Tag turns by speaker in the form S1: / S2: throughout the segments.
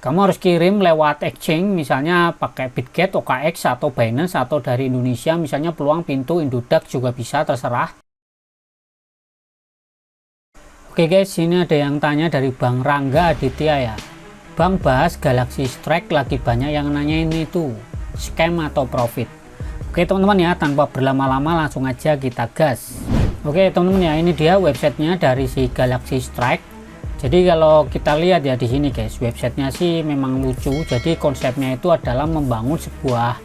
S1: kamu harus kirim lewat exchange, misalnya pakai Bitget, OKX, atau Binance, atau dari Indonesia, misalnya Peluang, Pintu, Indodax juga bisa, terserah. Oke guys, ini ada yang tanya dari Bang Rangga Aditya ya. Bang, bahas Galaxy Strike, lagi banyak yang nanya ini tuh, scam atau profit. Oke teman-teman ya, tanpa berlama-lama langsung aja kita gas. Oke teman-teman ya, ini dia websitenya dari si Galaxy Strike. Jadi kalau kita lihat ya di sini guys, websitenya sih memang lucu. Jadi konsepnya itu adalah membangun sebuah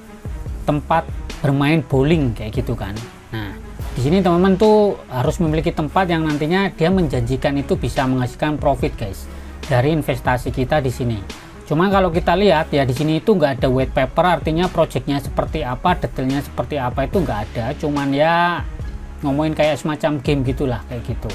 S1: tempat bermain bowling kayak gitu kan. Nah, di sini teman-teman tuh harus memiliki tempat yang nantinya dia menjanjikan itu bisa menghasilkan profit guys dari investasi kita di sini. Cuma kalau kita lihat ya di sini itu nggak ada white paper, artinya projectnya seperti apa, detailnya seperti apa itu nggak ada. Cuman ya ngomongin kayak semacam game gitulah kayak gitu.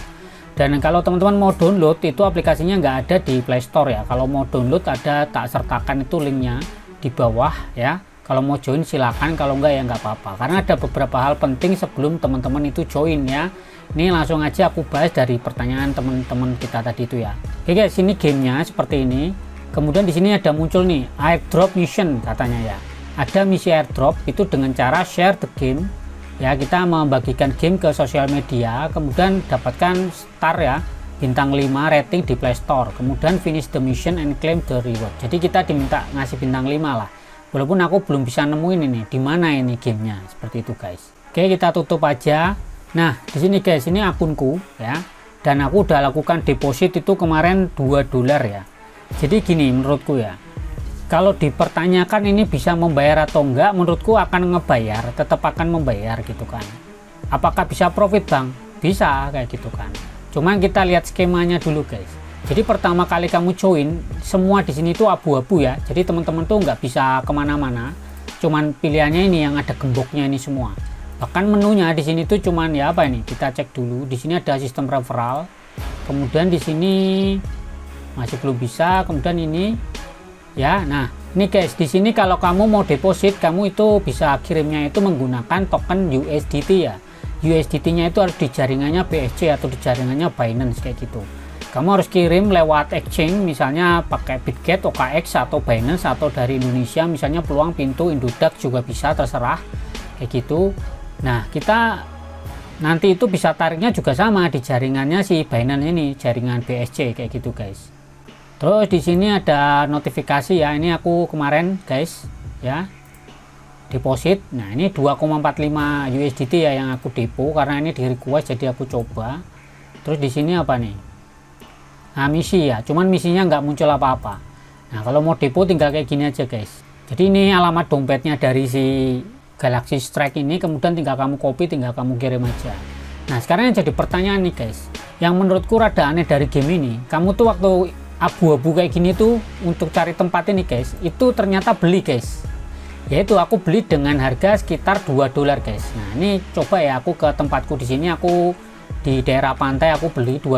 S1: Dan kalau teman-teman mau download itu aplikasinya nggak ada di Play Store ya. Kalau mau download ada, tak sertakan itu linknya di bawah ya. Kalau mau join silakan, kalau enggak ya nggak apa-apa. Karena ada beberapa hal penting sebelum teman-teman itu join ya. Ini langsung aja aku bahas dari pertanyaan teman-teman kita tadi itu ya. Oke guys, ini gamenya seperti ini. Kemudian di sini ada muncul nih airdrop mission katanya ya. Ada misi airdrop itu dengan cara share the game. Ya, kita membagikan game ke sosial media, kemudian dapatkan star ya, bintang 5 rating di Play Store, kemudian finish the mission and claim the reward. Jadi kita diminta ngasih bintang 5 lah. Walaupun aku belum bisa nemuin ini di mana ini gamenya, seperti itu guys. Oke, kita tutup aja. Nah, di sini guys, ini akunku ya. Dan aku udah lakukan deposit itu kemarin $2 ya. Jadi gini menurutku ya. Kalau dipertanyakan ini bisa membayar atau enggak, menurutku akan ngebayar, tetap akan membayar gitu kan. Apakah bisa profit bang? Bisa kayak gitu kan. Cuman kita lihat skemanya dulu guys. Jadi pertama kali kamu join, semua di sini tuh abu-abu ya. Jadi teman-teman tuh nggak bisa kemana-mana. Cuman pilihannya ini yang ada gemboknya ini semua. Bahkan menunya di sini tuh cuman ya apa ini? Kita cek dulu. Di sini ada sistem referral. Kemudian di sini masih belum bisa. Kemudian ini. Ya, nah ini guys, di sini kalau kamu mau deposit, kamu itu bisa kirimnya itu menggunakan token USDT ya. USDT-nya itu harus di jaringannya BSC atau di jaringannya Binance kayak gitu. Kamu harus kirim lewat exchange, misalnya pakai Bitget, OKX, atau Binance, atau dari Indonesia, misalnya Peluang, Pintu, Indodax juga bisa, terserah kayak gitu. Nah, kita nanti itu bisa tariknya juga sama di jaringannya si Binance ini, jaringan BSC kayak gitu guys. Terus di sini ada notifikasi ya, ini aku kemarin guys ya deposit. Nah ini 2,45 USDT ya yang aku depo, karena ini di request jadi aku coba. Terus di sini apa nih? Nah misi ya, cuman misinya nggak muncul apa-apa. Nah kalau mau depo tinggal kayak gini aja guys. Jadi ini alamat dompetnya dari si Galaxy Strike ini, kemudian tinggal kamu copy, tinggal kamu kirim aja. Nah sekarang yang jadi pertanyaan nih guys, yang menurutku rada aneh dari game ini, kamu tuh waktu abu-abu kayak gini tuh untuk cari tempat ini guys, itu ternyata beli guys, yaitu aku beli dengan harga sekitar $2 guys. Nah ini coba ya, aku ke tempatku di sini, aku di daerah pantai, aku beli $2.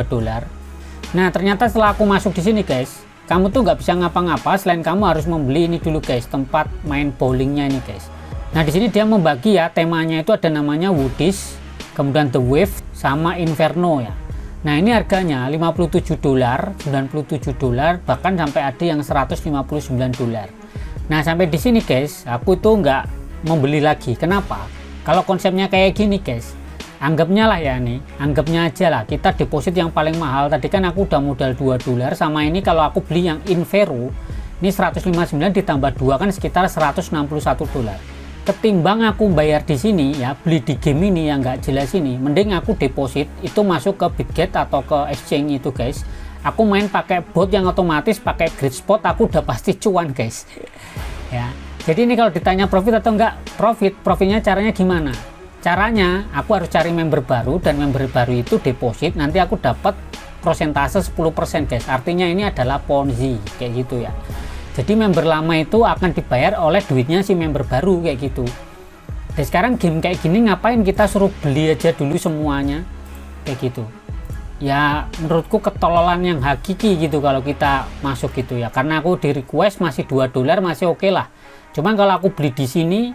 S1: Nah ternyata setelah aku masuk di sini guys, kamu tuh nggak bisa ngapa-ngapa selain kamu harus membeli ini dulu guys, tempat main bowlingnya ini guys. Nah di sini dia membagi ya, temanya itu ada namanya Woodies, kemudian The Wave, sama Inferno ya. Nah ini harganya $57, $97, bahkan sampai ada yang $159. Nah sampai di sini guys, aku tuh nggak membeli lagi. Kenapa? Kalau konsepnya kayak gini guys, anggapnya lah ya nih, anggapnya aja lah kita deposit yang paling mahal. Tadi kan aku udah modal $2, sama ini kalau aku beli yang Invero, ini 159 ditambah 2 kan sekitar $161. Ketimbang aku bayar di sini ya, beli di game ini yang nggak jelas ini, mending aku deposit itu masuk ke Bitget atau ke exchange itu guys. Aku main pakai bot yang otomatis pakai grid spot, aku udah pasti cuan guys. Ya, jadi ini kalau ditanya profit atau enggak, profitnya caranya gimana? Caranya aku harus cari member baru, dan member baru itu deposit, nanti aku dapat prosentase 10% guys. Artinya ini adalah Ponzi kayak gitu ya. Jadi member lama itu akan dibayar oleh duitnya si member baru kayak gitu. Dan sekarang game kayak gini ngapain kita suruh beli aja dulu semuanya kayak gitu. Ya menurutku ketololan yang hakiki gitu kalau kita masuk gitu ya. Karena aku di request masih $2 masih oke lah. Cuman kalau aku beli di sini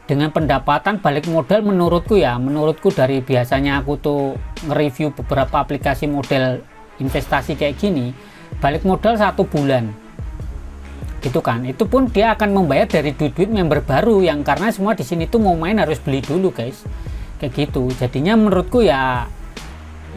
S1: dengan pendapatan balik modal, menurutku dari biasanya aku tuh nge-review beberapa aplikasi model investasi kayak gini, balik modal 1 bulan. gitu kan. Itu pun dia akan membayar dari duit member baru, yang karena semua di sini tuh mau main harus beli dulu guys, kayak gitu. Jadinya menurutku ya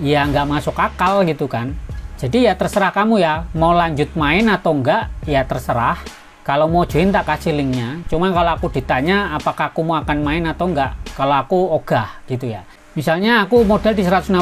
S1: nggak masuk akal gitu kan. Jadi ya terserah kamu ya, mau lanjut main atau enggak ya terserah. Kalau mau join tak kasih linknya. Cuma kalau aku ditanya apakah aku mau akan main atau enggak, kalau aku ogah gitu ya. Misalnya aku modal di $160.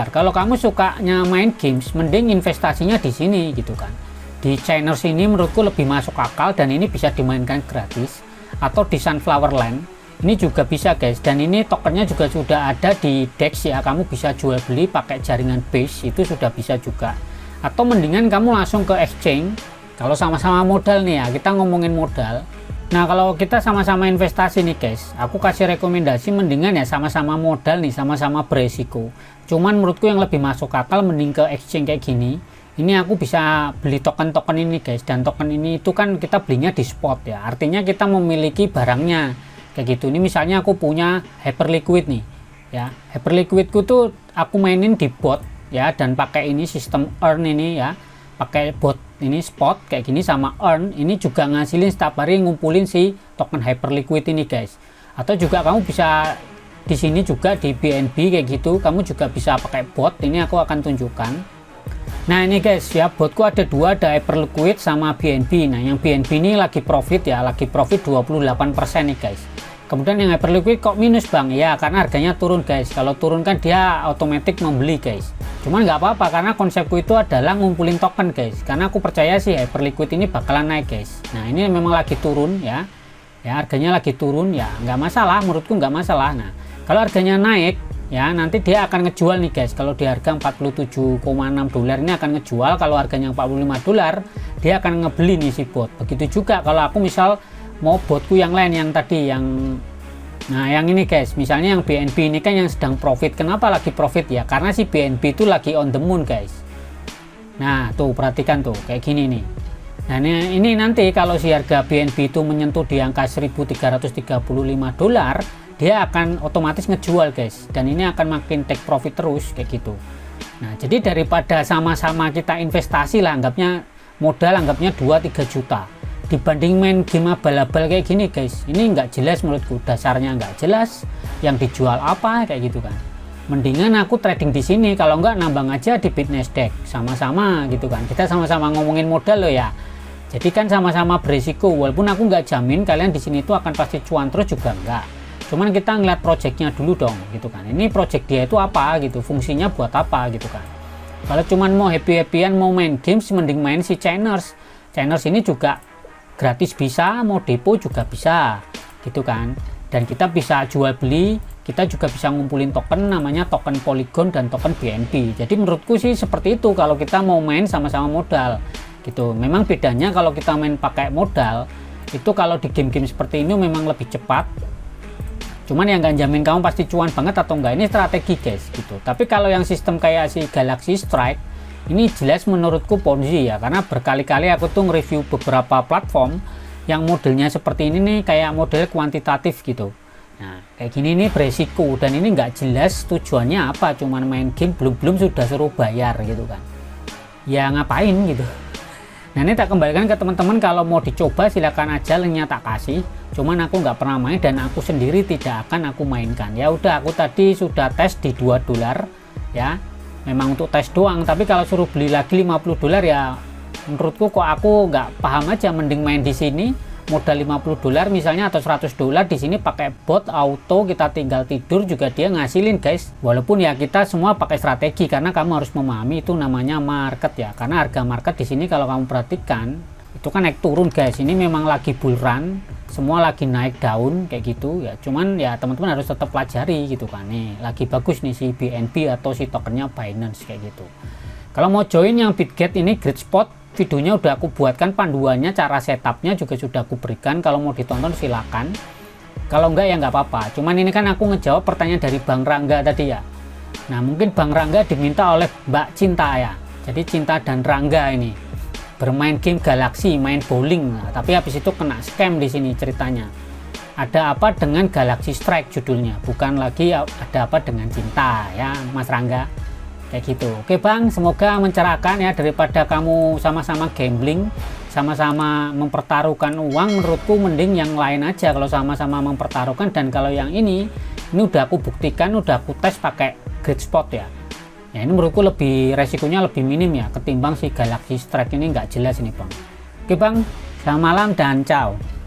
S1: Kalau kamu sukanya main games, mending investasinya di sini gitu kan. Di Chainers ini menurutku lebih masuk akal dan ini bisa dimainkan gratis. Atau di Sunflower Land, ini juga bisa guys. Dan ini tokennya juga sudah ada di DEX ya. Kamu bisa jual beli pakai jaringan base, itu sudah bisa juga. Atau mendingan kamu langsung ke exchange. Kalau sama-sama modal nih ya, kita ngomongin modal. Nah kalau kita sama-sama investasi nih guys, aku kasih rekomendasi mendingan ya sama-sama modal nih, sama-sama beresiko. Cuman menurutku yang lebih masuk akal mending ke exchange kayak gini. Ini aku bisa beli token-token ini guys, dan token ini itu kan kita belinya di spot ya. Artinya kita memiliki barangnya kayak gitu. Ini misalnya aku punya Hyperliquid nih ya. Hyperliquidku tuh aku mainin di bot ya, dan pakai ini sistem earn ini ya. Pakai bot ini spot kayak gini sama earn ini juga ngasilin setiap hari, ngumpulin si token Hyperliquid ini guys. Atau juga kamu bisa di sini juga di BNB kayak gitu, kamu juga bisa pakai bot. Ini aku akan tunjukkan. Nah ini guys ya, botku ada dua, ada Hyperliquid sama BNB. Nah yang BNB ini lagi profit ya, lagi profit 28% nih guys. Kemudian yang Hyperliquid kok minus bang? Ya karena harganya turun guys. Kalau turun kan dia otomatis membeli guys. Cuman nggak apa-apa karena konsepku itu adalah ngumpulin token guys. Karena aku percaya sih Hyperliquid ini bakalan naik guys. Nah ini memang lagi turun ya. Ya harganya lagi turun ya, nggak masalah, menurutku nggak masalah. Nah kalau harganya naik ya nanti dia akan ngejual nih guys. Kalau di harga $47,6 ini akan ngejual. Kalau harganya $45 dia akan ngebeli nih si bot. Begitu juga kalau aku misal mau botku yang lain yang tadi nah yang ini guys, misalnya yang BNB ini kan yang sedang profit. Kenapa lagi profit ya? Karena si BNB itu lagi on the moon guys. Nah tuh perhatikan tuh kayak gini nih. Nah ini nanti kalau si harga BNB itu menyentuh di angka $1.335, dia akan otomatis ngejual guys, dan ini akan makin take profit terus kayak gitu. Nah jadi daripada sama-sama kita investasi lah, anggapnya modal anggapnya 2-3 juta, dibanding main game abal-abal kayak gini guys, ini nggak jelas menurutku, dasarnya nggak jelas, yang dijual apa kayak gitu kan. Mendingan aku trading di sini, kalau nggak nambang aja di Bitnasdaq, sama-sama gitu kan. Kita sama-sama ngomongin modal loh ya, jadi kan sama-sama berisiko. Walaupun aku nggak jamin kalian di sini tuh akan pasti cuan terus juga enggak, cuman kita ngeliat projectnya dulu dong gitu kan. Ini project dia itu apa gitu, fungsinya buat apa gitu kan. Kalau cuman mau happy-happyan mau main games, mending main si Chainers. Chainers ini juga gratis bisa, mau depo juga bisa gitu kan. Dan kita bisa jual beli, kita juga bisa ngumpulin token, namanya token Polygon dan token BNB. Jadi menurutku sih seperti itu kalau kita mau main sama-sama modal gitu. Memang bedanya kalau kita main pakai modal itu, kalau di game-game seperti ini memang lebih cepat, cuman yang nggak jamin kamu pasti cuan banget atau enggak. Ini strategi guys gitu. Tapi kalau yang sistem kayak si Galaxy Strike ini jelas menurutku Ponzi ya, karena berkali-kali aku tuh nge-review beberapa platform yang modelnya seperti ini nih, kayak model kuantitatif gitu. Nah kayak gini nih beresiko, dan ini nggak jelas tujuannya apa, cuman main game belum sudah suruh bayar gitu kan. Ya ngapain gitu. Nah ini tak kembalikan ke teman-teman, kalau mau dicoba silakan aja, linknya tak kasih. Cuman aku nggak pernah main dan aku sendiri tidak akan aku mainkan. Ya udah, aku tadi sudah tes di $2 ya, memang untuk tes doang. Tapi kalau suruh beli lagi $50 ya menurutku kok aku nggak paham aja. Mending main di sini modal $50 misalnya atau $100 di sini pakai bot auto, kita tinggal tidur juga dia ngasilin guys. Walaupun ya kita semua pakai strategi, karena kamu harus memahami itu namanya market ya. Karena harga market di sini kalau kamu perhatikan itu kan naik turun guys. Ini memang lagi bull run, semua lagi naik daun kayak gitu ya. Cuman ya teman-teman harus tetap pelajari gitu kan. Nih lagi bagus nih si BNB atau si tokennya Binance kayak gitu. Kalau mau join yang Bitget ini Great Spot, videonya udah aku buatkan, panduannya, cara setupnya juga sudah aku berikan. Kalau mau ditonton silakan, kalau enggak ya nggak apa-apa. Cuman ini kan aku ngejawab pertanyaan dari Bang Rangga tadi ya. Nah mungkin Bang Rangga diminta oleh Mbak Cinta ya. Jadi Cinta dan Rangga ini bermain game Galaxy, main bowling. Nah, tapi habis itu kena scam di sini ceritanya. Ada apa dengan Galaxy Strike judulnya, bukan lagi ada apa dengan cinta ya Mas Rangga. Kayak gitu. Oke Bang, semoga mencerahkan ya, daripada kamu sama-sama gambling sama-sama mempertaruhkan uang, menurutku mending yang lain aja kalau sama-sama mempertaruhkan. Dan kalau yang ini udah aku buktikan, udah aku tes pakai great spot ya. Ya ini menurutku lebih resikonya lebih minim ya ketimbang si Galaxy Strike ini nggak jelas ini bang. Oke bang, selamat malam dan ciao.